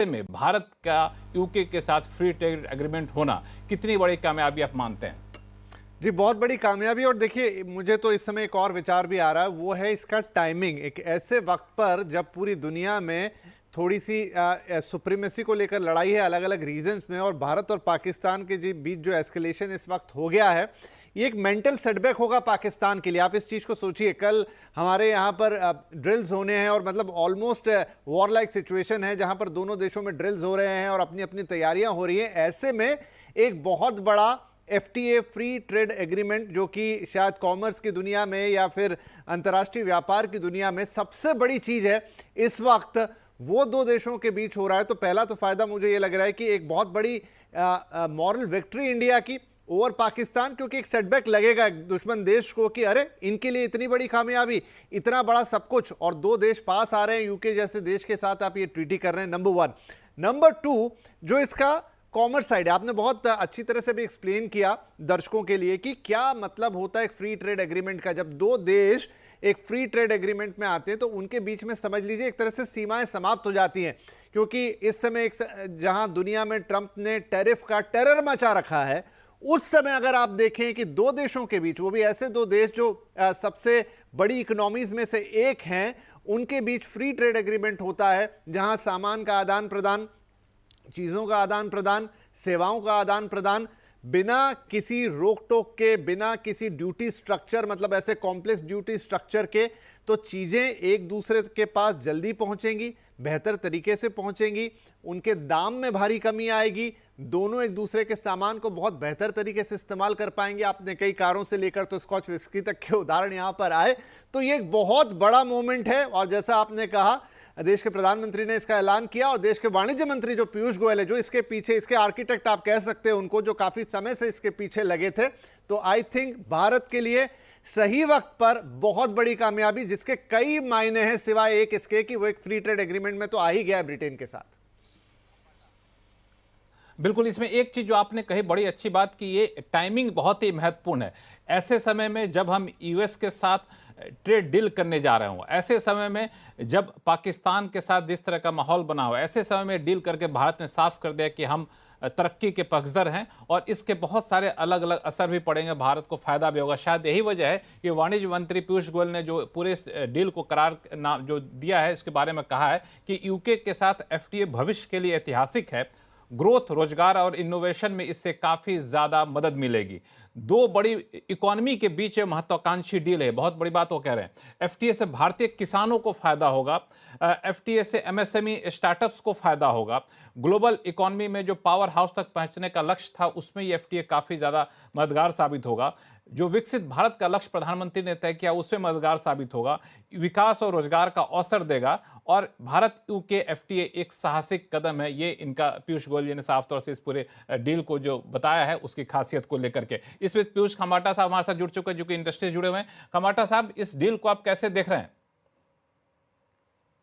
में भारत का यूके के साथ फ्री ट्रेड एग्रीमेंट होना कितनी बड़ी कामयाबी आप मानते हैं? जी, बहुत बड़ी कामयाबी। और देखिए, मुझे तो इस समय एक और विचार भी आ रहा है, वो है इसका टाइमिंग। एक ऐसे वक्त पर जब पूरी दुनिया में थोड़ी सी सुप्रीमेसी को लेकर लड़ाई है अलग अलग रीजन्स में, और भारत और पाकिस्तान के जी बीच जो एस्केलेशन इस वक्त हो गया है, ये एक मेंटल सेटबैक होगा पाकिस्तान के लिए। आप इस चीज़ को सोचिए, कल हमारे यहाँ पर ड्रिल्स होने हैं, और मतलब ऑलमोस्ट वॉर लाइक सिचुएशन है जहाँ पर दोनों देशों में ड्रिल्स हो रहे हैं और अपनी अपनी तैयारियां हो रही हैं। ऐसे में एक बहुत बड़ा एफटीए फ्री ट्रेड एग्रीमेंट, जो कि शायद कॉमर्स की दुनिया में या फिर अंतर्राष्ट्रीय व्यापार की दुनिया में सबसे बड़ी चीज है इस वक्त, वो दो देशों के बीच हो रहा है। तो पहला तो फायदा मुझे ये लग रहा है कि एक बहुत बड़ी मॉरल विक्ट्री इंडिया की ओवर पाकिस्तान, क्योंकि एक सेटबैक लगेगा दुश्मन देश को कि अरे, इनके लिए इतनी बड़ी कामयाबी, इतना बड़ा सब कुछ, और दो देश पास आ रहे हैं, यूके जैसे देश के साथ आप ये ट्रीटी कर रहे हैं। Number one. नंबर टू, जो इसका कॉमर्स साइड है, आपने बहुत अच्छी तरह से भी एक्सप्लेन किया दर्शकों के लिए कि क्या मतलब होता है एक फ्री ट्रेड एग्रीमेंट का। जब दो देश एक फ्री ट्रेड एग्रीमेंट में आते हैं तो उनके बीच में समझ लीजिए एक तरह से सीमाएं समाप्त हो जाती हैं, क्योंकि इस समय एक जहां दुनिया में ट्रंप ने टैरिफ का टेरर मचा रखा है, उस समय अगर आप देखें कि दो देशों के बीच, वो भी ऐसे दो देश जो सबसे बड़ी इकोनॉमीज में से एक हैं, उनके बीच फ्री ट्रेड एग्रीमेंट होता है, जहां सामान का आदान प्रदान, चीजों का आदान प्रदान, सेवाओं का आदान प्रदान, बिना किसी रोक टोक के, बिना किसी ड्यूटी स्ट्रक्चर, मतलब ऐसे कॉम्प्लेक्स ड्यूटी स्ट्रक्चर के, तो चीजें एक दूसरे के पास जल्दी पहुंचेंगी, बेहतर तरीके से पहुंचेंगी, उनके दाम में भारी कमी आएगी, दोनों एक दूसरे के सामान को बहुत बेहतर तरीके से इस्तेमाल कर पाएंगे। आपने कई कारों से लेकर तो स्कॉच विस्की तक के उदाहरण यहां पर आए। तो ये एक बहुत बड़ा मोमेंट है, और जैसा आपने कहा, देश के प्रधानमंत्री ने इसका ऐलान किया, और देश के वाणिज्य मंत्री जो पीयूष गोयल है, जो इसके पीछे, इसके आर्किटेक्ट आप कह सकते हैं उनको, जो काफी समय से इसके पीछे लगे थे। तो आई थिंक भारत के लिए सही वक्त पर बहुत बड़ी कामयाबी, जिसके कई मायने हैं सिवाय एक इसके कि वो एक फ्री ट्रेड एग्रीमेंट में तो आ ही गया ब्रिटेन के साथ। बिल्कुल, इसमें एक चीज जो आपने कही, बड़ी अच्छी बात कि ये टाइमिंग बहुत ही महत्वपूर्ण है। ऐसे समय में जब हम यूएस के साथ ट्रेड डील करने जा रहे हों, ऐसे समय में जब पाकिस्तान के साथ जिस तरह का माहौल बना हो, ऐसे समय में डील करके भारत ने साफ कर दिया कि हम तरक्की के पक्षधर हैं, और इसके बहुत सारे अलग अलग असर भी पड़ेंगे, भारत को फायदा भी होगा। शायद यही वजह है कि वाणिज्य मंत्री पीयूष गोयल ने जो पूरे इस डील को करार नाम जो दिया है, इसके बारे में कहा है कि यूके के साथ एफटीए भविष्य के लिए ऐतिहासिक है। ग्रोथ, रोजगार और इनोवेशन में इससे काफी ज्यादा मदद मिलेगी। दो बड़ी इकोनॉमी के बीच महत्वाकांक्षी डील है, बहुत बड़ी बात वो कह रहे हैं। एफटीए से भारतीय किसानों को फायदा होगा, एफटीए से एमएसएमई स्टार्टअप्स को फायदा होगा, ग्लोबल इकोनॉमी में जो पावर हाउस तक पहुंचने का लक्ष्य था उसमें ये एफटीए काफी ज्यादा मददगार साबित होगा। जो विकसित भारत का लक्ष्य प्रधानमंत्री ने तय किया उसमें मददगार साबित होगा, विकास और रोजगार का अवसर देगा, और भारत यूके एफटीए एक साहसिक कदम है। ये इनका पीयूष गोयल जी ने साफ तौर से इस पूरे डील को जो बताया है उसकी खासियत को लेकर के। इसमें पीयूष खमाटा साहब हमारे साथ जुड़ चुके हैं, जो कि इंडस्ट्री से जुड़े हुए हैं। खमाटा साहब, इस डील को आप कैसे देख रहे हैं?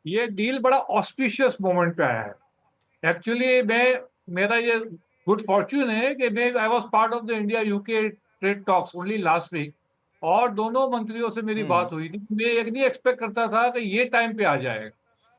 ये डील बड़ा ऑस्पिशियस मोमेंट पे आया है। एक्चुअली मेरा ये गुड फॉर्च्यून है कि I was part of the India UK trade talks only last week, और दोनों मंत्रियों से मेरी बात हुई थी। मैं एक नहीं एक्सपेक्ट करता था कि ये टाइम पे आ जाएगा,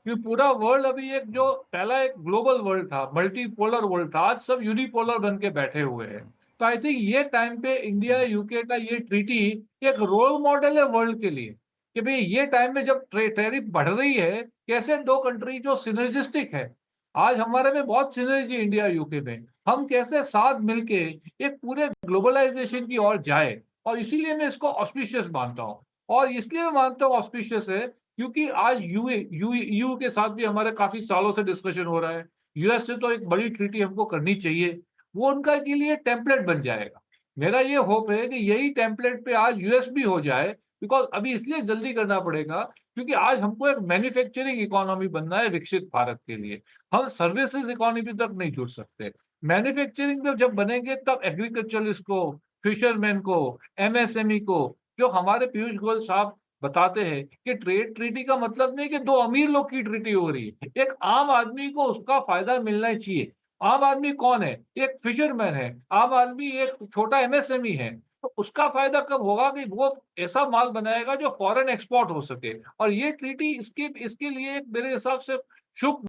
क्योंकि पूरा वर्ल्ड अभी एक जो पहला एक ग्लोबल वर्ल्ड था, मल्टीपोलर वर्ल्ड था, आज सब यूनिपोलर बन के बैठे हुए हैं। तो आई थिंक ये टाइम पे इंडिया यूके का ये ट्रीटी एक रोल मॉडल है वर्ल्ड के लिए, कि भाई ये टाइम में जब टैरिफ बढ़ रही है, कैसे दो कंट्री जो सिनर्जिस्टिक है, आज हमारे में बहुत सिनर्जी इंडिया यूके में, हम कैसे साथ मिलके एक पूरे ग्लोबलाइजेशन की ओर जाए। और इसीलिए मैं इसको ऑस्पिशियस मानता हूँ, और इसलिए मैं मानता हूँ ऑस्पिशियस है क्योंकि आज यू के साथ भी हमारे काफी सालों से डिस्कशन हो रहा है। यूएस से तो एक बड़ी ट्रीटी हमको करनी चाहिए, वो उनका के लिए टेम्पलेट बन जाएगा। मेरा ये होप है कि यही टेम्पलेट पे आज यूएस भी हो जाए, बिकॉज अभी इसलिए जल्दी करना पड़ेगा क्योंकि आज हमको एक मैन्युफैक्चरिंग इकोनॉमी बनना है विकसित भारत के लिए। हम सर्विसेज इकोनॉमी तक नहीं जुड़ सकते। मैन्युफैक्चरिंग में जब बनेंगे तब एग्रीकल्चरलिस्ट को, फिशरमैन को, एमएसएमई को, जो हमारे पीयूष गोयल साहब बताते हैं कि ट्रेड ट्रीटी का मतलब नहीं कि दो अमीर लोग की ट्रीटी हो रही है, एक आम आदमी को उसका फायदा मिलना ही चाहिए। आम आदमी कौन है? एक फिशरमैन है, आम आदमी एक छोटा एमएसएमई है। तो उसका फायदा कब होगा कि वो ऐसा माल बनाएगा जो फॉरेन एक्सपोर्ट हो सके, और ये ट्रीटी इसके इसके लिए मेरे हिसाब से शुभ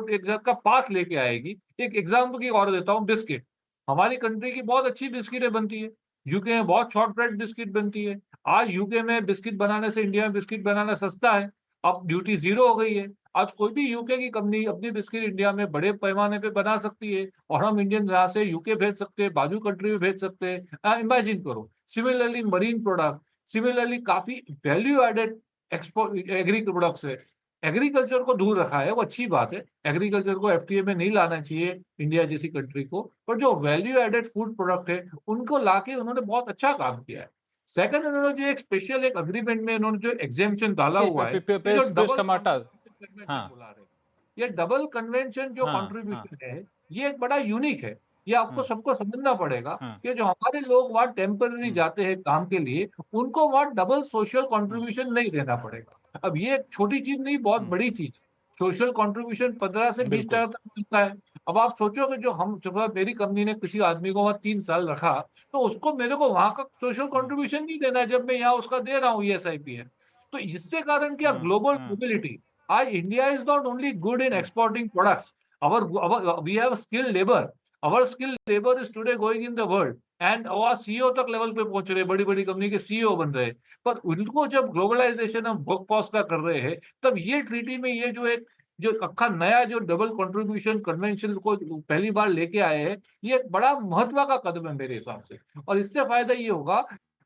एक का पाथ लेके आएगी। एक एग्जाम्पल की और देता हूँ, बिस्किट। हमारी कंट्री की बहुत अच्छी बिस्किटें बनती है, यूके में बहुत शॉर्ट ब्रेड बिस्किट बनती है। आज यूके में बिस्किट बनाने से इंडिया में बिस्किट बनाना सस्ता है, अब ड्यूटी जीरो हो गई है। आज कोई भी यूके की कंपनी अपनी बिस्किट इंडिया में बड़े पैमाने पे बना सकती है और हम इंडियन यहाँ से यूके भेज सकते हैं, बाजू कंट्री में भेज सकते हैं। इमेजिन करो। सिमिलरली मरीन प्रोडक्ट, सिमिलरली काफी value added export agri products है। एग्रीकल्चर को दूर रखा है, वो अच्छी बात है। एग्रीकल्चर को एफटीए में नहीं लाना चाहिए इंडिया जैसी कंट्री को, पर जो वैल्यू एडेड फूड प्रोडक्ट है उनको लाके उन्होंने बहुत अच्छा काम किया है। सेकंड, उन्होंने जो एक स्पेशल एक अग्रीमेंट में उन्होंने जो एग्जेम्पशन डाला जी हुआ है, ये जो पीयूष डबल कमाटा। कन्वेंशन हाँ। बुला रहे हैं, ये डबल कन्वेंशन जो हाँ। हाँ। कंट्रीब्यूशन है, ये एक बड़ा यूनिक है। ये आपको हाँ। सबको समझना पड़ेगा हाँ। कि जो हमारे लोग वहाँ टेम्पररी जाते हैं काम के लिए, उनको वहाँ डबल सोशल कंट्रीब्यूशन नहीं देना पड़ेगा। अब ये एक छोटी चीज नहीं, बहुत बड़ी चीज। सोशल कंट्रीब्यूशन 15 से 20 बिल्कुल। टका तक मिलता है। अब आप सोचो कि जो हम, जब मेरी कंपनी ने किसी आदमी को वहाँ 3 साल रखा, तो उसको मेरे को वहां का सोशल कंट्रीब्यूशन नहीं देना है, जब मैं यहाँ उसका दे रहा हूँ ईएसआईपी है। तो इससे कारण क्या, हाँ। ग्लोबल हाँ। मोबिलिटी। आज India is not only good in exporting products, our we have skilled labor, our skilled labor is today going in the world, and वो सीईओ तक लेवल पे पहुंच रहे, बड़ी बड़ी कंपनी के सीईओ बन रहे हैं। पर उनको जब ग्लोबलाइजेशन हम वर्कफोर्स का कर रहे हैं, तब ये ट्रीटी में ये जो एक जो अक्खा नया जो डबल कंट्रीब्यूशन कन्वेंशन को पहली बार लेके आए हैं, ये एक बड़ा महत्व का कदम है मेरे हिसाब से। और इससे फायदा ये होगा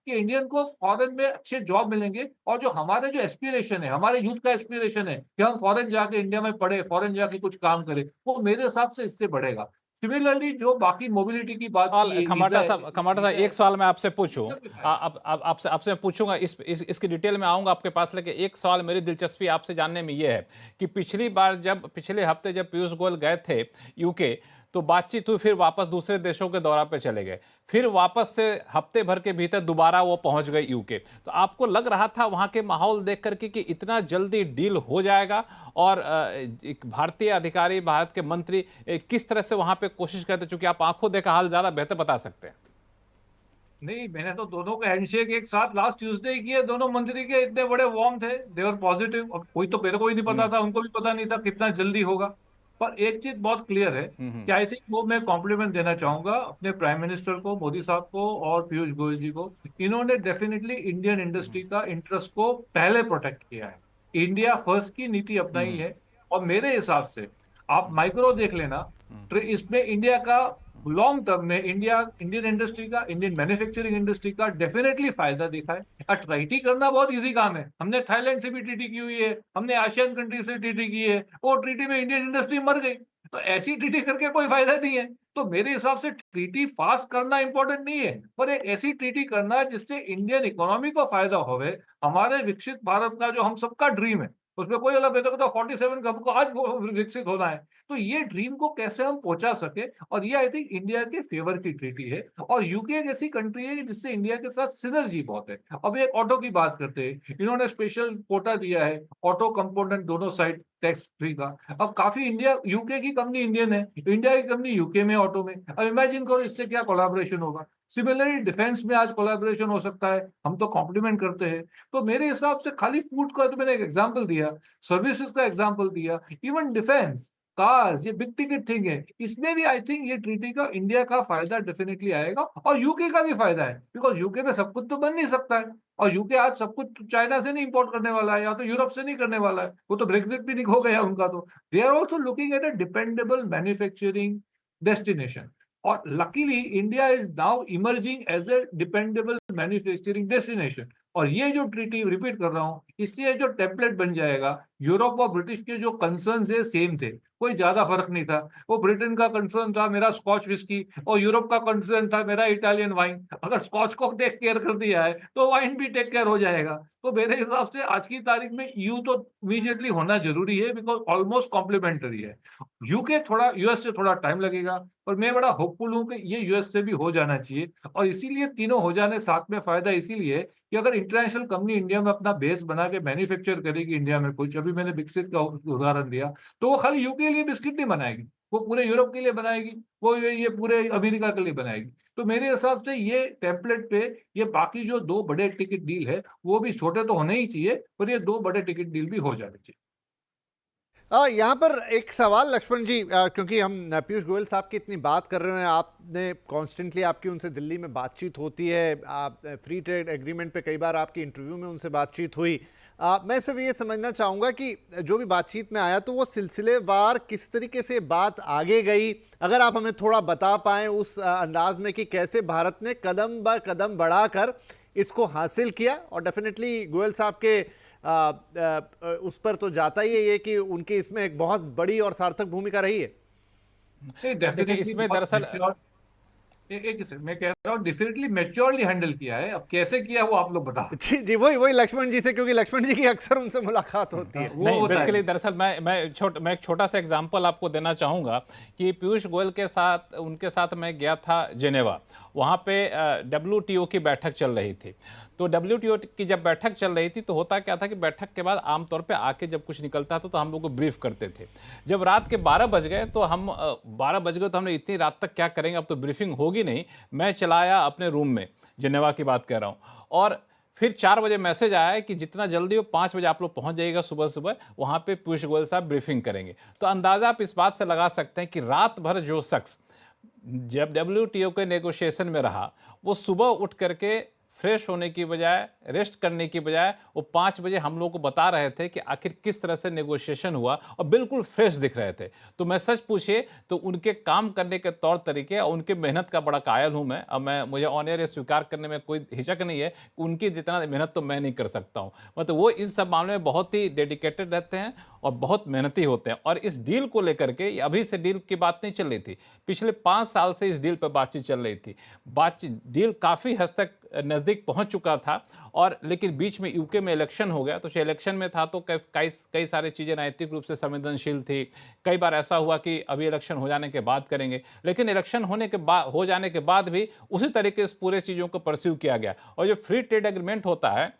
कि इंडियन को फॉरेन में अच्छे जॉब मिलेंगे, और जो हमारे जो एस्पिरेशन है, हमारे यूथ का एस्पिरेशन है कि हम फॉरेन जाके इंडिया में पढ़े, फॉरेन जाके कुछ काम करें, वो मेरे हिसाब से इससे बढ़ेगा। सिमिलरली जो बाकी मोबिलिटी की बात सवाल की, वीजा खमाटा है, साहब, खमाटा साहब, वीजा है, एक सवाल मैं आपसे पूछूं। सब दिखाएगा। आपसे आपसे मैं पूछूंगा, इसकी डिटेल में आऊंगा आपके पास, लेकिन एक सवाल मेरी दिलचस्पी आपसे जानने में ये है कि पिछली बार जब पिछले हफ्ते जब पीयूष गोयल गए थे यूके, तो बातचीत हुई, फिर वापस दूसरे देशों के दौरा पे चले गए, फिर वापस से हफ्ते भर के भीतर दोबारा वो पहुंच गए यूके। तो आपको लग रहा था वहां के माहौल देख करके कि इतना जल्दी डील हो जाएगा? और एक भारतीय अधिकारी, भारत के मंत्री किस तरह से वहां पे कोशिश करते, चूंकि आप आंखों देखा हाल ज्यादा बेहतर बता सकते हैं। नहीं, मैंने तो दोनों का हैंडशेक एक साथ लास्ट ट्यूसडे ही किए। दोनों मंत्री के इतने बड़े वार्म थे, दे वर पॉजिटिव। अब कोई तो, मेरे को ही नहीं पता था, उनको भी पता नहीं था कितना जल्दी होगा। पर एक चीज बहुत क्लियर है कि आई थिंक वो मैं कॉम्प्लीमेंट देना चाहूंगा अपने प्राइम मिनिस्टर को, मोदी साहब को और पीयूष गोयल जी को। इन्होंने डेफिनेटली इंडियन इंडस्ट्री का इंटरेस्ट को पहले प्रोटेक्ट किया है, इंडिया फर्स्ट की नीति अपनाई है। और मेरे हिसाब से आप माइक्रो देख लेना, इसमें इंडिया का लॉन्ग टर्म में इंडियन इंडस्ट्री का, इंडियन मैन्युफैक्चरिंग इंडस्ट्री का डेफिनेटली फायदा दिखा है। ट्रीटी करना बहुत इजी काम है, हमने थाईलैंड से भी ट्रीटी की हुई है, हमने आसियान कंट्री से ट्रीटी की है, वो ट्रीटी में इंडियन इंडस्ट्री मर गई। तो ऐसी ट्रीटी करके कोई फायदा नहीं है। तो मेरे हिसाब से ट्रीटी फास्ट करना इंपॉर्टेंट नहीं है, पर एक ऐसी ट्रीटी करना जिससे इंडियन इकोनॉमी को फायदा होवे, हमारे विकसित भारत का जो हम सबका ड्रीम है, उसमें कोई अलग भेदभाव तो 47 का हमको आज विकसित होना है, तो ये ड्रीम को कैसे हम पहुंचा सके। और ये आई थिंक इंडिया के फेवर की ट्रीटी है। और यूके एक ऐसी कंट्री है जिससे इंडिया के साथ सिनर्जी बहुत है। अब एक ऑटो की बात करते हैं, इन्होंने स्पेशल कोटा दिया है ऑटो कंपोनेंट दोनों साइड टैक्स फ्री का। अब काफी इंडिया, यूके की कंपनी इंडियन है, इंडिया की कंपनी यूके में ऑटो में। अब इमेजिन करो इससे क्या कोलैबोरेशन होगा। सिमिलरली डिफेंस में आज कोलैबोरेशन हो सकता है, हम तो कॉम्प्लीमेंट करते हैं। तो मेरे हिसाब से खाली फूड का तो मैंने एक एग्जांपल दिया, सर्विसेज का एग्जांपल दिया, इवन डिफेंस, कार्स, ये बिग टिकट थिंग है, इसमें भी आई थिंक ये ट्रीटी का इंडिया का फायदा डेफिनेटली आएगा। और यूके का भी फायदा है, बिकॉज यूके में सब कुछ तो बन नहीं सकता है, और यूके आज सब कुछ चाइना से नहीं इंपोर्ट करने वाला है, या तो यूरोप से नहीं करने वाला है, वो तो ब्रेक्सिट भी नहीं हो गया उनका। तो they are also looking at a dependable manufacturing destination. और luckily India is now emerging as a dependable manufacturing destination. और ये जो ट्रीटी, रिपीट कर रहा हूं, इससे जो टेम्पलेट बन जाएगा, यूरोप और ब्रिटिश के जो कंसर्न्स है सेम थे, कोई ज्यादा फर्क नहीं था। वो ब्रिटेन का कंसर्न था मेरा स्कॉच विस्की, और यूरोप का कंसर्न था मेरा इटालियन वाइन। अगर स्कॉच को टेक केयर कर दिया है तो वाइन भी टेक केयर हो जाएगा। तो मेरे हिसाब से आज की तारीख में यू तो इमीडिएटली होना जरूरी है, बिकॉज ऑलमोस्ट कॉम्प्लीमेंटरी है। यूके थोड़ा यूएस से थोड़ा टाइम लगेगा, पर मैं बड़ा होपफुल हूं कि ये यूएस से भी हो जाना चाहिए। और इसीलिए तीनों हो जाने साथ में फायदा इसीलिए कि अगर इंटरनेशनल कंपनी इंडिया में अपना बेस बना के मैन्युफैक्चर करेगी इंडिया में कुछ, अभी मैंने बिस्किट का उदाहरण दिया, तो वो खाली यूके के लिए बिस्किट नहीं बनाएगी, वो पूरे यूरोप के लिए बनाएगी, वो ये पूरे अमेरिका के लिए बनाएगी। तो मेरे हिसाब से ये टेम्पलेट पे ये बाकी जो दो बड़े टिकट डील है, वो भी छोटे तो होने ही चाहिए, पर ये दो बड़े टिकट डील भी हो जाने चाहिए। यहाँ पर एक सवाल लक्ष्मण जी, क्योंकि हम पीयूष गोयल साहब की इतनी बात कर रहे हैं, आपने कॉन्स्टेंटली आपकी उनसे दिल्ली में बातचीत होती है, आप फ्री ट्रेड एग्रीमेंट पे कई बार आपकी इंटरव्यू में उनसे बातचीत हुई। मैं सिर्फ ये समझना चाहूँगा कि जो भी बातचीत में आया तो वो सिलसिलेवार किस तरीके से बात आगे गई, अगर आप हमें थोड़ा बता पाएँ उस अंदाज में कि कैसे भारत ने कदम ब कदम बढ़ाकर इसको हासिल किया। और डेफिनेटली गोयल साहब के उस पर तो जाता ही है ये कि उनकी इसमें एक बहुत बड़ी और सार्थक भूमिका रही है। नहीं, देखिए डेफिनेटली इसमें बहुत दरअसल mature- एक सेकंड, मैं कह रहा हूँ डेफिनेटली मैच्योरली हैंडल किया है। अब कैसे किया वो आप लोग बताओ। जी जी, वही वही लक्ष्मण जी से, क्योंकि लक्ष्मण जी की अक्सर उनसे मुलाकात होती है। वो नहीं, बताइए। बेसिकली दरअसल मैं एक छोटा सा एग्जांपल आपको देना चाहूँगा कि पीयूष गोयल के साथ उनके साथ मैं गया था जेनेवा। वहाँ पे WTO की बैठक चल रही थी। तो WTO की जब बैठक चल रही थी तो होता क्या था कि बैठक के बाद आमतौर पे आके जब कुछ निकलता था तो हम लोग को ब्रीफ करते थे। जब रात के 12 बज गए तो हम 12 बज गए तो हमने इतनी रात तक क्या करेंगे, अब तो ब्रीफिंग होगी नहीं। मैं चला आया अपने रूम में, जेनेवा की बात कर रहा हूँ, और फिर 4 बजे मैसेज आया है कि जितना जल्दी हो 5 बजे आप लोग पहुंच जाइएगा सुबह सुबह, वहां पे पीयूष गोयल साहब ब्रीफिंग करेंगे। तो अंदाजा आप इस बात से लगा सकते हैं कि रात भर जो शख्स जब WTO के नेगोशिएशन में रहा, वो सुबह उठ करके फ्रेश होने की बजाय, रेस्ट करने की बजाय, वो 5 बजे हम लोग को बता रहे थे कि आखिर किस तरह से नेगोशिएशन हुआ, और बिल्कुल फ्रेश दिख रहे थे। तो मैं सच पूछिए तो उनके काम करने के तौर तरीके और उनके मेहनत का बड़ा कायल हूं मैं। अब मुझे ऑन एयर स्वीकार करने में कोई हिचक नहीं है कि उनकी जितना मेहनत तो मैं नहीं कर सकता हूं। मतलब वो इन सब मामले में बहुत ही डेडिकेटेड रहते हैं और बहुत मेहनती होते हैं। और इस डील को लेकर के, अभी से डील की बात नहीं चल रही थी, पिछले 5 साल से इस डील पर बातचीत चल रही थी। बातचीत डील काफ़ी हद तक नज़दीक पहुंच चुका था, और लेकिन बीच में यूके में इलेक्शन हो गया। तो इलेक्शन में था तो कई सारी चीज़ें नैतिक रूप से संवेदनशील थी। कई बार ऐसा हुआ कि अभी इलेक्शन हो जाने के बाद करेंगे, लेकिन इलेक्शन हो जाने के बाद भी उसी तरीके से पूरे चीज़ों को परस्यू किया गया। और जो फ्री ट्रेड एग्रीमेंट होता है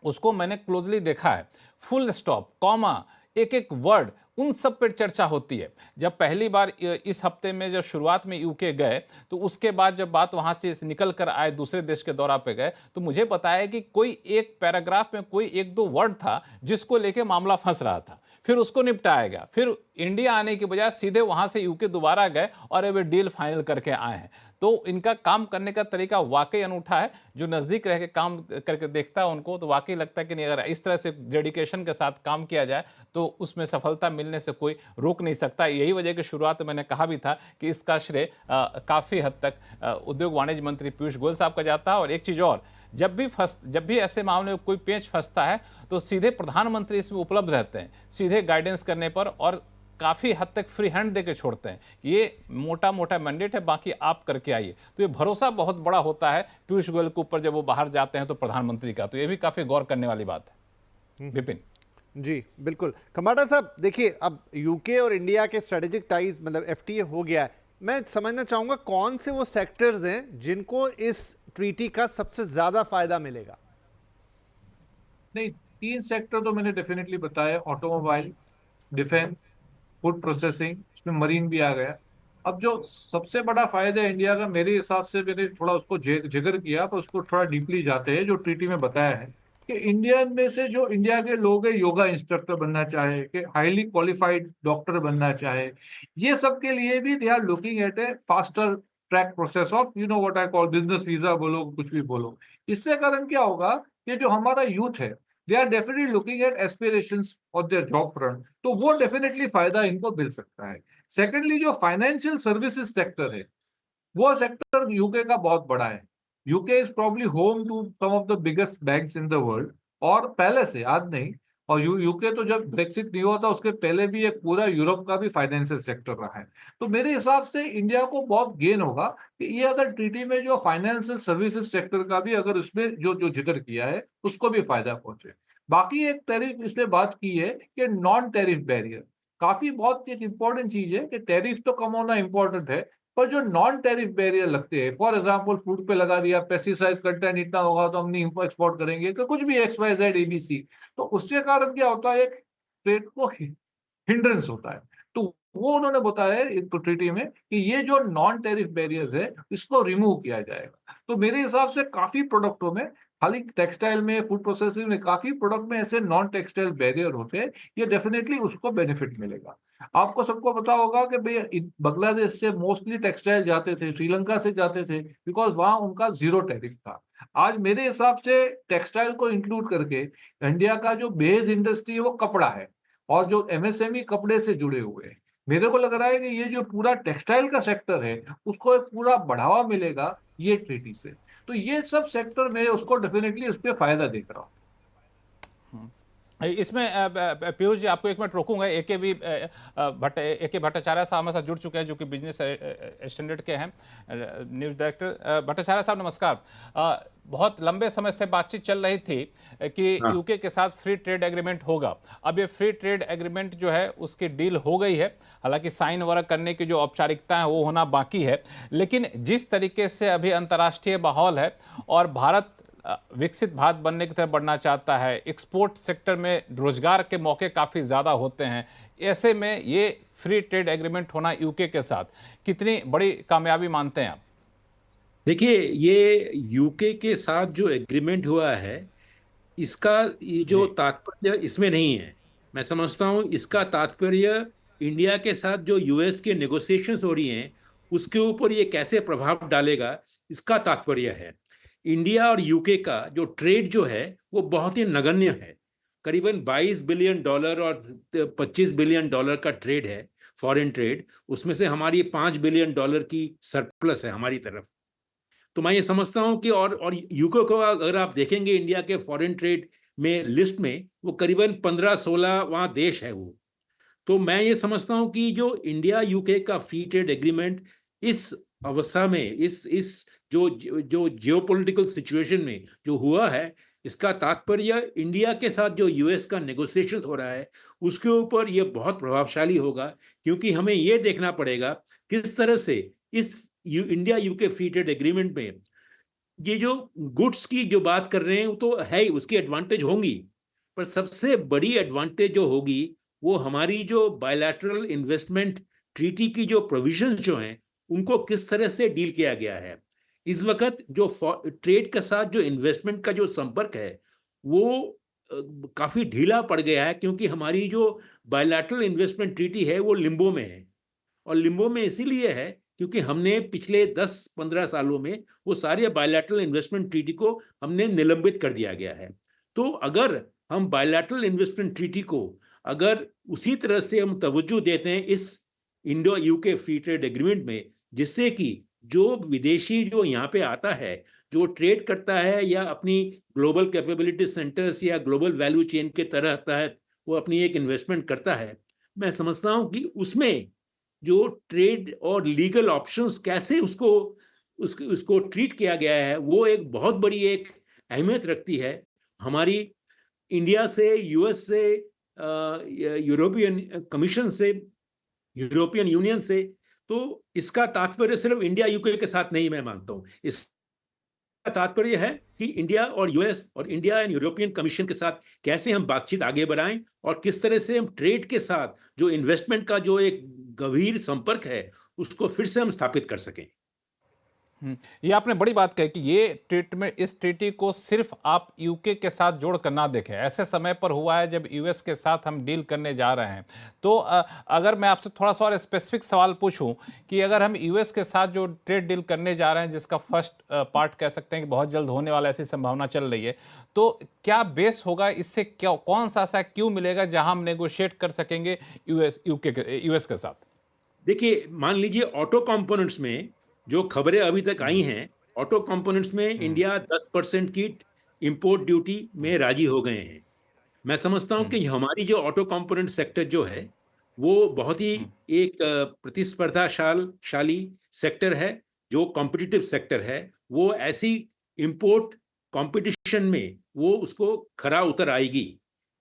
उसको मैंने क्लोजली देखा है, फुल स्टॉप, कॉमा, एक एक वर्ड, उन सब पर चर्चा होती है। जब पहली बार इस हफ्ते में जब शुरुआत में यूके गए तो उसके बाद जब बात वहाँ से निकल कर आए, दूसरे देश के दौरा पे गए, तो मुझे बताया कि कोई एक पैराग्राफ में कोई 1-2 वर्ड था जिसको लेके मामला फंस रहा था, फिर उसको निपटाया गया। फिर इंडिया आने की बजाय सीधे वहाँ से यूके दोबारा गए और अब डील फाइनल करके आए हैं। तो इनका काम करने का तरीका वाकई अनूठा है। जो नज़दीक रह के काम करके देखता है उनको तो वाकई लगता है कि नहीं, अगर इस तरह से डेडिकेशन के साथ काम किया जाए तो उसमें सफलता मिलने से कोई रोक नहीं सकता। यही वजह की शुरुआत मैंने कहा भी था कि इसका श्रेय काफ़ी हद तक उद्योग वाणिज्य मंत्री पीयूष गोयल साहब का जाता है। और एक चीज़ और, जब भी ऐसे मामले में कोई पेच फंसता है तो सीधे प्रधानमंत्री इसमें उपलब्ध रहते हैं, सीधे गाइडेंस करने पर, और काफ़ी हद तक फ्री हैंड देके छोड़ते हैं। ये मोटा मोटा मैंडेट है, बाकी आप करके आइए। तो ये भरोसा बहुत बड़ा होता है पीयूष गोयल के ऊपर जब वो बाहर जाते हैं तो प्रधानमंत्री का। तो ये भी काफ़ी गौर करने वाली बात है। विपिन जी बिल्कुल। खम्बाटा साहब देखिए, अब यूके और इंडिया के स्ट्रेटेजिक टाइज मतलब FTA हो गया है, मैं समझना चाहूंगा कौन से वो सेक्टर्स हैं जिनको इस ट्रीटी का सबसे ज्यादा फायदा मिलेगा। नहीं, 3 सेक्टर तो मैंने डेफिनेटली बताया, ऑटोमोबाइल, डिफेंस, फूड प्रोसेसिंग, इसमें मरीन भी आ गया। अब जो सबसे बड़ा फायदा है इंडिया का, मेरे हिसाब से, मैंने थोड़ा उसको जिक्र किया पर उसको थोड़ा डीपली जाते हैं, जो ट्रीटी में बताया है कि इंडियन में से जो इंडिया के लोग हैं, योगा इंस्ट्रक्टर बनना चाहे, कि हाईली क्वालिफाइड डॉक्टर बनना चाहे, ये सब के लिए भी they are looking at a faster track process of what I call business visa, बोलो कुछ भी बोलो। इससे कारण क्या होगा, ये जो हमारा यूथ है, they are definitely looking at aspirations of their job front, तो वो डेफिनेटली फायदा इनको मिल सकता है। सेकेंडली, जो फाइनेंशियल सर्विसेज सेक्टर है, वो सेक्टर यूके का बहुत बड़ा है। UK is probably home to some of the biggest banks in the world, और पहले से, आज नहीं, और यूके तो जब ब्रेक्सिट नहीं हुआ था उसके पहले भी एक पूरा यूरोप का भी फाइनेंशियल सेक्टर रहा है। तो मेरे हिसाब से इंडिया को बहुत गेन होगा कि ये अगर ट्रीटी में जो फाइनेंशियल सर्विसेज सेक्टर का भी, अगर उसमें जो जो जिक्र किया है उसको भी फायदा पहुंचे। बाकी एक टैरिफ इसमें बात की है कि नॉन टैरिफ बैरियर, काफी बहुत एक इंपॉर्टेंट चीज है कि टैरिफ तो कम होना इंपॉर्टेंट है, पर जो नॉन टैरिफ बैरियर लगते हैं, फॉर एग्जांपल फूड पे लगा दिया, पेस्टिसाइड कंटेंट इतना होगा तो हम नहीं एक्सपोर्ट करेंगे, तो कुछ भी XYZ ABC, तो उसके कारण क्या होता है, एक ट्रेड को हिंड्रेंस होता है। तो वो उन्होंने बताया है एक ट्रीटी में कि ये जो नॉन टैरिफ बैरियर्स है इसको रिमूव किया जाएगा। तो मेरे हिसाब से काफी प्रोडक्टों में, खाली टेक्सटाइल में, फूड प्रोसेसिंग में, काफ़ी प्रोडक्ट में ऐसे नॉन टेक्सटाइल बैरियर होते हैं, ये डेफ़िनेटली उसको बेनिफिट मिलेगा। आपको सबको पता होगा कि भई बांग्लादेश से मोस्टली टेक्सटाइल जाते थे, श्रीलंका से जाते थे, बिकॉज़ वहाँ उनका ज़ीरो टैरिफ था। आज मेरे हिसाब से टेक्सटाइल को इंक्लूड करके इंडिया का जो बेस इंडस्ट्री है वो कपड़ा है, और जो एमएसएमई कपड़े से जुड़े हुए हैं। मेरे को लग रहा है कि ये जो पूरा टेक्सटाइल का सेक्टर है, उसको एक पूरा बढ़ावा मिलेगा ये ट्रीटी से। तो ये सब सेक्टर में उसको डेफिनेटली उस पे फायदा देख रहा हूँ। इसमें पीयूष जी, आपको एक मिनट रोकूंगा। ए के भट्टाचार्य साहब हमारे साथ जुड़ चुके हैं, जो कि बिजनेस स्टैंडर्ड के हैं न्यूज़ डायरेक्टर। भट्टाचार्य साहब नमस्कार। बहुत लंबे समय से बातचीत चल रही थी कि हाँ। यूके के साथ फ्री ट्रेड एग्रीमेंट होगा। अब ये फ्री ट्रेड एग्रीमेंट जो है उसकी डील हो गई है, हालांकि साइन वर्क करने की जो औपचारिकता है वो होना बाकी है। लेकिन जिस तरीके से अभी अंतर्राष्ट्रीय माहौल है और भारत विकसित भारत बनने की तरफ बढ़ना चाहता है, एक्सपोर्ट सेक्टर में रोजगार के मौके काफ़ी ज़्यादा होते हैं, ऐसे में ये फ्री ट्रेड एग्रीमेंट होना यूके के साथ कितनी बड़ी कामयाबी मानते हैं आप? देखिए, ये यूके के साथ जो एग्रीमेंट हुआ है, इसका ये जो जी तात्पर्य इसमें नहीं है। मैं समझता हूँ इसका तात्पर्य इंडिया के साथ जो यूएस के नेगोशिएशंस हो रही हैं, उसके ऊपर ये कैसे प्रभाव डालेगा, इसका तात्पर्य है। इंडिया और यूके का जो ट्रेड जो है वो बहुत ही नगण्य है। करीबन 22 बिलियन डॉलर और 25 बिलियन डॉलर का ट्रेड है, फॉरेन ट्रेड। उसमें से हमारी 5 बिलियन डॉलर की सरप्लस है हमारी तरफ। तो मैं ये समझता हूं कि और यूके को अगर आप देखेंगे इंडिया के फॉरेन ट्रेड में लिस्ट में, वो करीबन 15-16 वहाँ देश है वो। तो मैं ये समझता हूं कि जो इंडिया यूके का फ्री ट्रेड एग्रीमेंट इस अवस्था में, इस जो जो जियोपॉलिटिकल सिचुएशन में जो हुआ है, इसका तात्पर्य इंडिया के साथ जो यूएस का नेगोशिएशन हो रहा है उसके ऊपर ये बहुत प्रभावशाली होगा। क्योंकि हमें ये देखना पड़ेगा किस तरह से इस India UK free trade agreement में ये जो गुड्स की जो बात कर रहे हैं वो तो है ही, उसकी एडवांटेज होंगी, पर सबसे बड़ी एडवांटेज जो होगी वो हमारी जो बायलैटरल इन्वेस्टमेंट ट्रीटी की जो प्रोविजंस जो हैं उनको किस तरह से डील किया गया है। इस वक्त जो ट्रेड के साथ जो इन्वेस्टमेंट का जो संपर्क है वो काफी ढीला पड़ गया है, क्योंकि हमारी जो बायलैटरल इन्वेस्टमेंट ट्रीटी है वो लिम्बो में है। और लिम्बो में इसीलिए है क्योंकि हमने पिछले 10-15 सालों में वो सारे बायलैटरल इन्वेस्टमेंट ट्रीटी को हमने निलंबित कर दिया गया है। तो अगर हम बायलैटरल इन्वेस्टमेंट ट्रीटी को अगर उसी तरह से हम तवज्जो देते हैं इस Indo UK free trade agreement में, जिससे कि जो विदेशी जो यहाँ पे आता है, जो ट्रेड करता है या अपनी ग्लोबल कैपेबिलिटी सेंटर्स या ग्लोबल वैल्यू चेन के तरह तहत वो अपनी एक इन्वेस्टमेंट करता है, मैं समझता हूँ कि उसमें जो ट्रेड और लीगल ऑप्शंस कैसे उसको ट्रीट किया गया है वो एक बहुत बड़ी एक अहमियत रखती है। हमारी इंडिया से, यूएस से, यूरोपियन कमीशन से, यूरोपियन यूनियन से, तो इसका तात्पर्य सिर्फ इंडिया यूके के साथ नहीं मैं मानता हूँ। इसका तात्पर्य है कि इंडिया और यूएस और इंडिया एंड यूरोपियन कमीशन के साथ कैसे हम बातचीत आगे बढ़ाएं और किस तरह से हम ट्रेड के साथ जो इन्वेस्टमेंट का जो एक गंभीर संपर्क है उसको फिर से हम स्थापित कर सकें। ये आपने बड़ी बात कही कि ये ट्रीटमेंट, इस ट्रीटी को सिर्फ आप यूके के साथ जोड़ कर ना देखें। ऐसे समय पर हुआ है जब यूएस के साथ हम डील करने जा रहे हैं। तो अगर मैं आपसे थोड़ा सा और स्पेसिफिक सवाल पूछूं कि अगर हम यूएस के साथ जो ट्रेड डील करने जा रहे हैं, जिसका फर्स्ट पार्ट कह सकते हैं कि बहुत जल्द होने वाला, ऐसी संभावना चल रही है, तो क्या बेस होगा इससे? क्या कौन सा ऐसा क्यों मिलेगा जहां हम नेगोशिएट कर सकेंगे यूएस के साथ? देखिए, मान लीजिए ऑटो कंपोनेंट्स में जो खबरें अभी तक आई हैं, ऑटो कंपोनेंट्स में इंडिया 10% की इंपोर्ट ड्यूटी में राजी हो गए हैं। मैं समझता हूं कि हमारी जो ऑटो कंपोनेंट सेक्टर जो है वो बहुत ही एक प्रतिस्पर्धाशाली सेक्टर है, जो कॉम्पिटिटिव सेक्टर है। वो ऐसी इंपोर्ट कंपटीशन में वो उसको खरा उतर आएगी।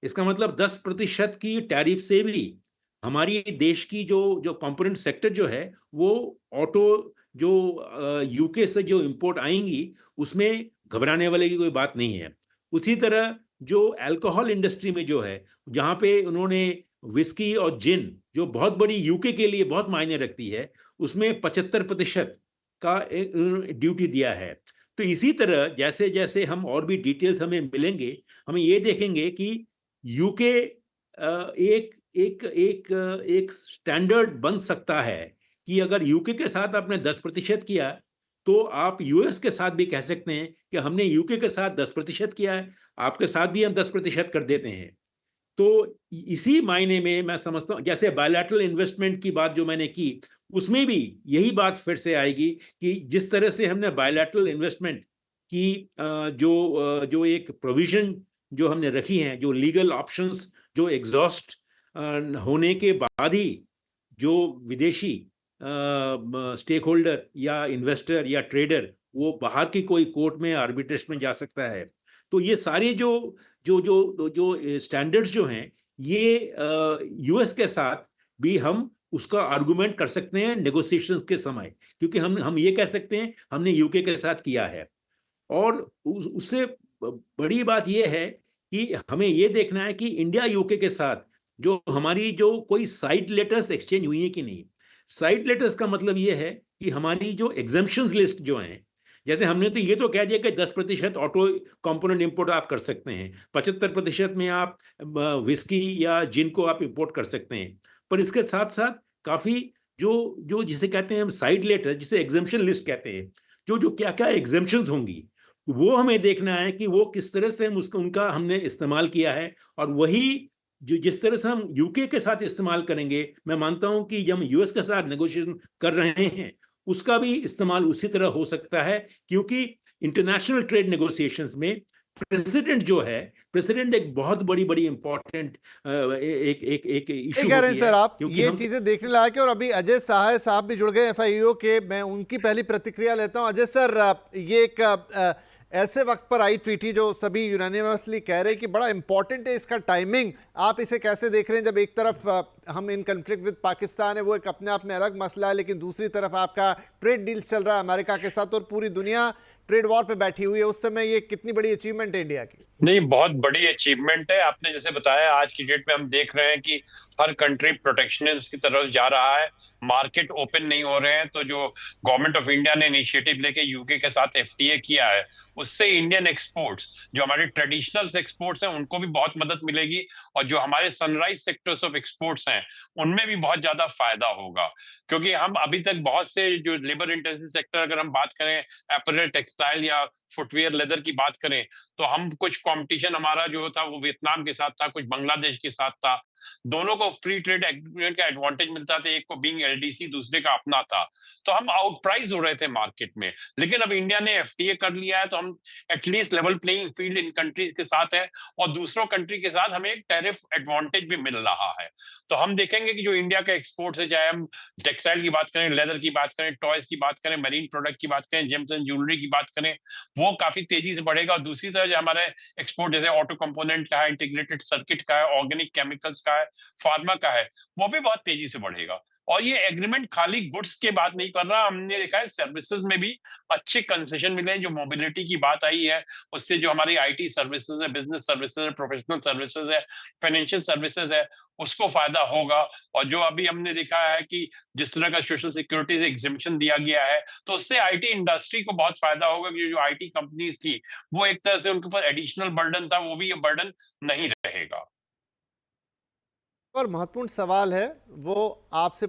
इसका मतलब 10% की टैरिफ से भी हमारी देश की जो जो कंपोनेंट सेक्टर जो है वो ऑटो जो यूके से जो इंपोर्ट आएंगी उसमें घबराने वाले की कोई बात नहीं है। उसी तरह जो अल्कोहल इंडस्ट्री में जो है, जहाँ पे उन्होंने विस्की और जिन जो बहुत बड़ी यूके के लिए बहुत मायने रखती है, उसमें 75% का ड्यूटी दिया है। तो इसी तरह जैसे जैसे हम और भी डिटेल्स हमें मिलेंगे, हमें ये देखेंगे कि यूके एक एक एक एक स्टैंडर्ड बन सकता है कि अगर यूके के साथ आपने 10% किया, तो आप यूएस के साथ भी कह सकते हैं कि हमने यूके के साथ 10% किया है, आपके साथ भी हम 10% कर देते हैं। तो इसी मायने में मैं समझता हूँ, जैसे बायलैटरल इन्वेस्टमेंट की बात जो मैंने की, उसमें भी यही बात फिर से आएगी कि जिस तरह से हमने बायलैटरल इन्वेस्टमेंट की जो एक प्रोविजन जो हमने रखी है, जो लीगल ऑप्शंस जो एग्जॉस्ट होने के बाद ही जो विदेशी स्टेक होल्डर या इन्वेस्टर या ट्रेडर वो बाहर की कोई कोर्ट में आर्बिट्रेशन में जा सकता है। तो ये सारे जो जो जो जो स्टैंडर्ड्स जो हैं, ये यूएस के साथ भी हम उसका आर्गुमेंट कर सकते हैं नेगोशिएशंस के समय, क्योंकि हम ये कह सकते हैं हमने यूके के साथ किया है। और उससे बड़ी बात यह है कि हमें ये देखना है कि इंडिया यूके के साथ जो हमारी जो कोई साइड लेटर्स एक्सचेंज हुई है कि नहीं। साइड लेटर्स का मतलब ये है कि हमारी जो एग्जम्पशंस लिस्ट जो हैं, जैसे हमने तो ये तो कह दिया कि 10% ऑटो कंपोनेंट इंपोर्ट आप कर सकते हैं, 75% में आप विस्की या जिन को आप इंपोर्ट कर सकते हैं, पर इसके साथ साथ काफी जो जो जिसे कहते हैं हम साइड लेटर, जिसे एग्जम्पशन लिस्ट कहते हैं, जो जो क्या क्या एग्जम्पशंस होंगी, वो हमें देखना है कि वो किस तरह से हम उसको उनका हमने इस्तेमाल किया है। और वही जो जिस तरह से हम यूके के साथ इस्तेमाल करेंगे, मैं मानता हूं कि जब हम यूएस के साथ नेगोशिएशन कर रहे हैं, उसका भी इस्तेमाल उसी तरह हो सकता है, क्योंकि इंटरनेशनल ट्रेड नेगोशिएशंस में प्रेसिडेंट एक बहुत बड़ी बड़ी इंपॉर्टेंट एक इशू कह रहे हैं होती सर है, आप, क्योंकि ये हम चीजें देखने लायक है। और अभी अजय साहा साहब भी जुड़ गए एफआईओ के, मैं उनकी पहली प्रतिक्रिया लेता हूं। अजय सर, ये एक ऐसे वक्त पर आई ट्वीटी जो सभी यूनानिमसली कह रहे हैं कि बड़ा इंपॉर्टेंट है इसका टाइमिंग। आप इसे कैसे देख रहे हैं, जब एक तरफ हम इन कन्फ्लिक्ट विद पाकिस्तान है, वो एक अपने आप में अलग मसला है, लेकिन दूसरी तरफ आपका ट्रेड डील चल रहा है अमेरिका के साथ और पूरी दुनिया ट्रेड वॉर पे बैठी हुई है। उस समय ये कितनी बड़ी अचीवमेंट है इंडिया की? नहीं, बहुत बड़ी अचीवमेंट है। आपने जैसे बताया, आज की डेट में हम देख रहे हैं कि हर कंट्री प्रोटेक्शनिज्म की तरफ जा रहा है, मार्केट ओपन नहीं हो रहे हैं। तो जो गवर्नमेंट ऑफ इंडिया ने इनिशिएटिव लेके यूके के साथ एफटीए किया है, उससे इंडियन एक्सपोर्ट्स, जो हमारे ट्रेडिशनल एक्सपोर्ट्स हैं, उनको भी बहुत मदद मिलेगी। और जो हमारे सनराइज सेक्टर्स ऑफ एक्सपोर्ट्स हैं, उनमें भी बहुत ज्यादा फायदा होगा। क्योंकि हम अभी तक बहुत से जो लेबर इंटेंसिव सेक्टर, अगर हम बात करें अपैरल, टेक्सटाइल या फुटवेयर, लेदर की बात करें, तो हम कुछ कंपटीशन हमारा जो था वो वियतनाम के साथ था, कुछ बांग्लादेश के साथ था। दोनों को फ्री ट्रेड एग्रीमेंट का एडवांटेज मिलता था, एक को बीइंग एलडीसी, दूसरे का अपना था। तो हम आउट प्राइस हो रहे थे मार्केट में। लेकिन अब इंडिया ने एफटीए कर लिया है, तो हम एटलीस्ट लेवल प्लेइंग फील्ड इन कंट्रीज के साथ है, और दूसरों कंट्री के साथ हमें एक टैरिफ एडवांटेज भी मिल रहा है। तो हम देखेंगे कि जो इंडिया का एक्सपोर्ट है, चाहे हम टेक्सटाइल की बात करें, लेदर की बात करें, टॉयज की बात करें, मरीन प्रोडक्ट की बात करें, जेम्स एंड ज्वेलरी की बात करें, वो काफी तेजी से बढ़ेगा। और दूसरी तरफ जो हमारे एक्सपोर्ट जैसे ऑटो कंपोनेंट का है, इंटीग्रेटेड सर्किट का है, ऑर्गेनिक केमिकल्स का है, फार्मा का है, वो भी बहुत तेजी से बढ़ेगा। और ये एग्रीमेंट खाली गुड्स के बात नहीं कर रहा, हमने देखा है सर्विसेज में भी अच्छे कंसेशन मिले हैं। जो मोबिलिटी की बात आई है, उससे जो हमारी आईटी सर्विसेज है, बिजनेस सर्विसेज है, प्रोफेशनल सर्विसेज है, फाइनेंशियल सर्विसेज है, उसको फायदा होगा। और जो अभी हमने देखा है कि जिस तरह का सोशल सिक्योरिटी से एग्जेम्पशन दिया गया है, तो उससे आईटी इंडस्ट्री को बहुत फायदा होगा। कि जो आईटी कंपनीज थी, वो एक तरह से उनके ऊपर एडिशनल बर्डन था, वो भी ये बर्डन नहीं रहेगा। और महत्वपूर्ण सवाल है वो आपसे